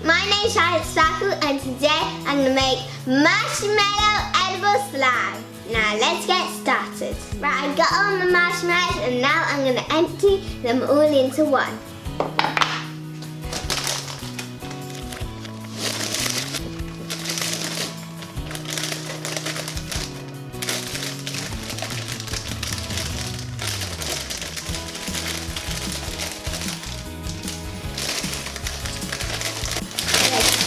My name's Starch and today I'm going to make marshmallow edible slime. Now let's get started. Right, I got all my marshmallows and now I'm going to empty them all into one.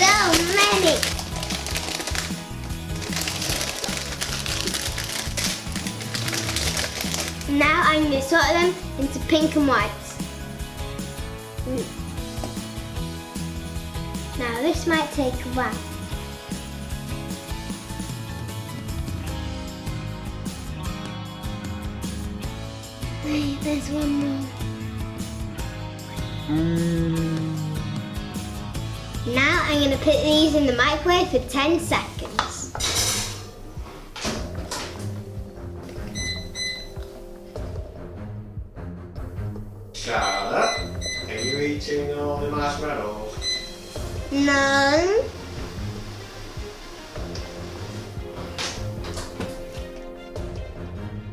So many. Now I'm going to sort them into pink and white. Now this might take a while. Hey, there's one more. Now I'm going to put these in the microwave for 10 seconds. Charlotte, are you eating all the marshmallows? No.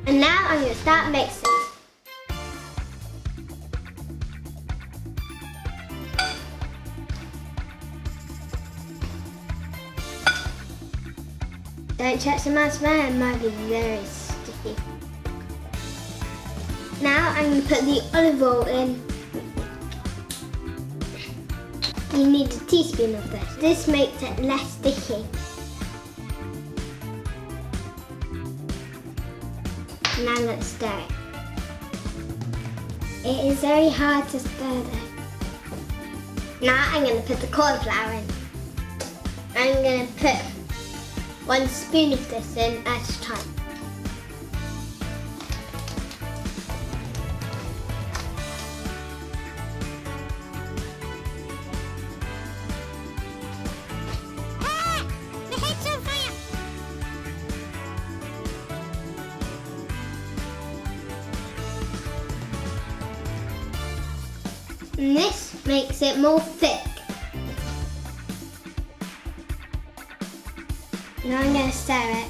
And now I'm going to start mixing. Don't touch the marshmallow, it might be very sticky. Now I'm going to put the olive oil in. You need a teaspoon of this. This makes it less sticky. Now let's stir it. It is very hard to stir though. Now I'm going to put the corn flour in. I'm going to put 1 spoon of this in at a time. The head's on fire! And this makes it more thick. Now I'm going to stir it.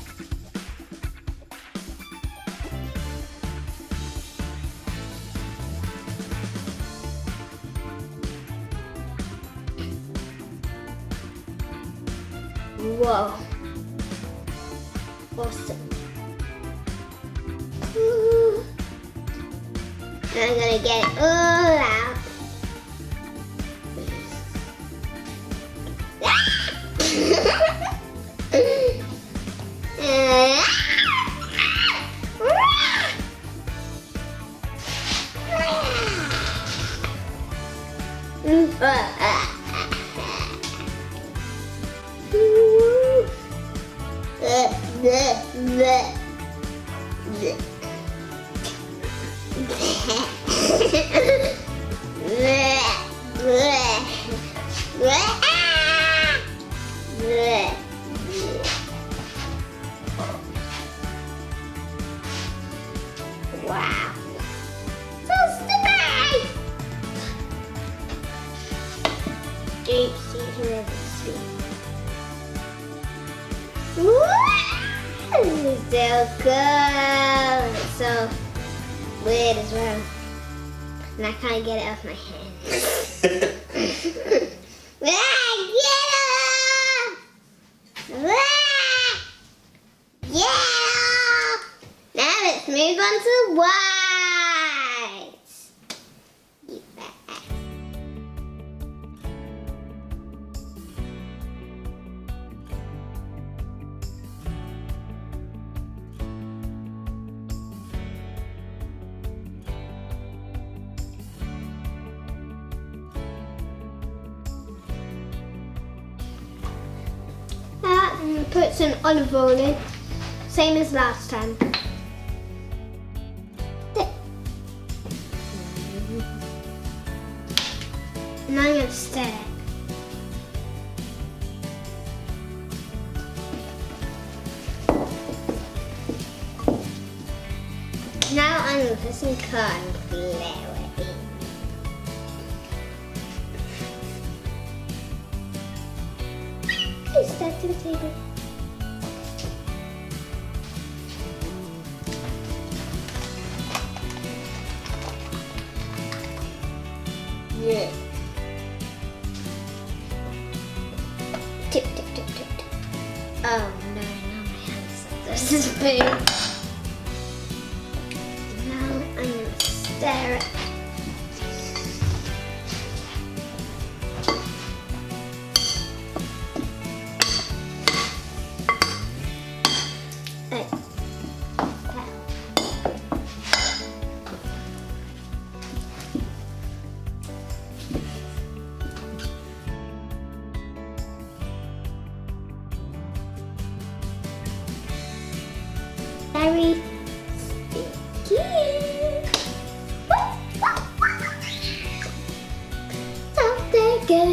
Whoa. Awesome. Ooh. Now I'm going to get it all out. Wow. So sticky! Deep sea really sweet. This is so cool. It's so weird as well. And I can't get it off my hands. Get it! Yeah! Now let's move on to white. Yeah. Now I'm going to put some olive oil in, same as last time. And I'm going to stir it. Now I'm going to put some corn flour in. Start to the table. Yeah. Tip, tip, tip, tip, tip. Oh no, now my hands are so spoon. Now I'm gonna stir it. Very sticky. So sticky.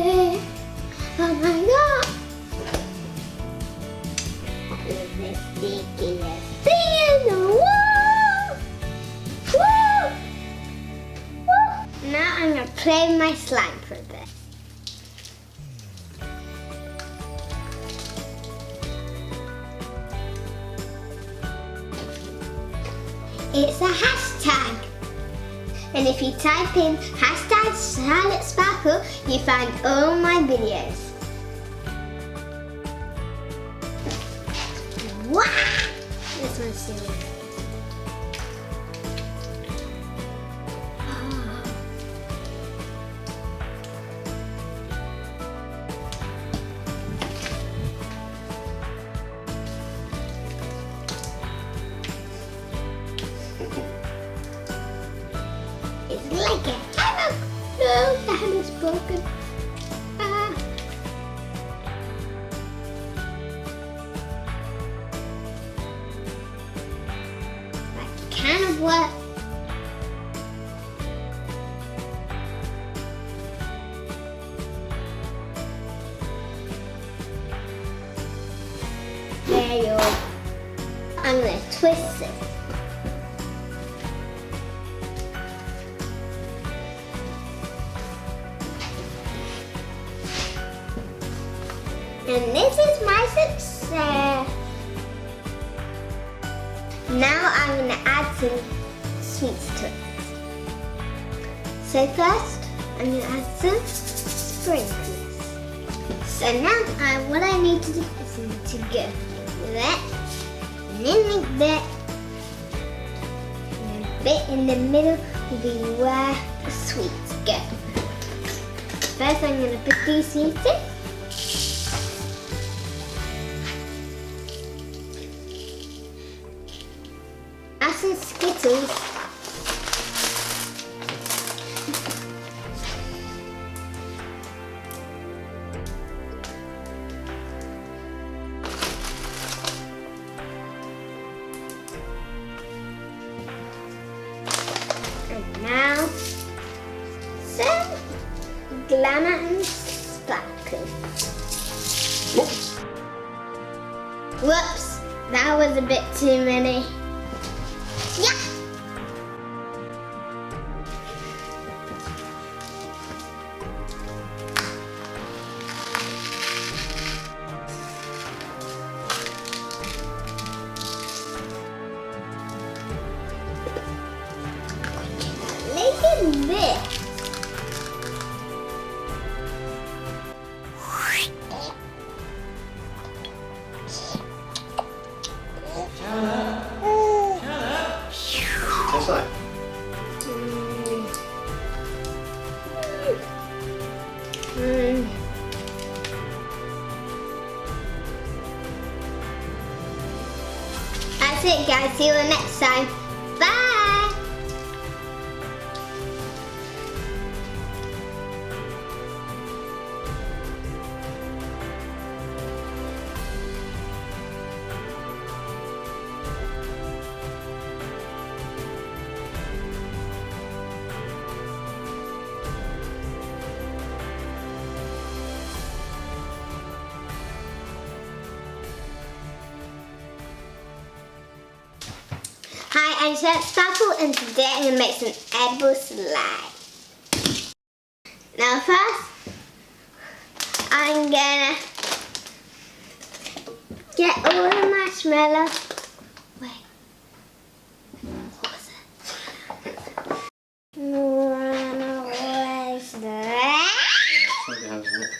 Oh my god. This is the stickiest thing in the world. Woo! Woo! Now I'm going to play with my slime for a bit. It's a hashtag. And if you type in hashtag Charlotte Sparkle, you find all my videos. Wow! This one's silly. It's like a hammer. No, the hammer's broken. Ah. That can of work. There you go. I'm going to twist it. And this is my success. Now I'm going to add some sweets to it. So first, I'm going to add some sprinkles. So now what I need to do is to go with it, and then like that. And a bit in the middle will be where the sweets go. First, I'm going to put these sweets in. Some Skittles. And now some glamour and sparkle. Whoops, that was a bit too many. Yeah. Look at this. That's right. That's it, guys. See you next time. Bye. Hi, I'm Charlotte Sparkle, and today I'm going to make some edible slime. Now first, I'm going to Get all the marshmallows. Wait. What was it? Run away. Slow down, isn't it?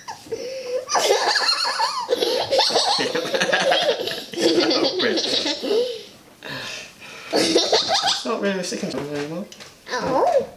It's not really sticking to it anymore. Oh.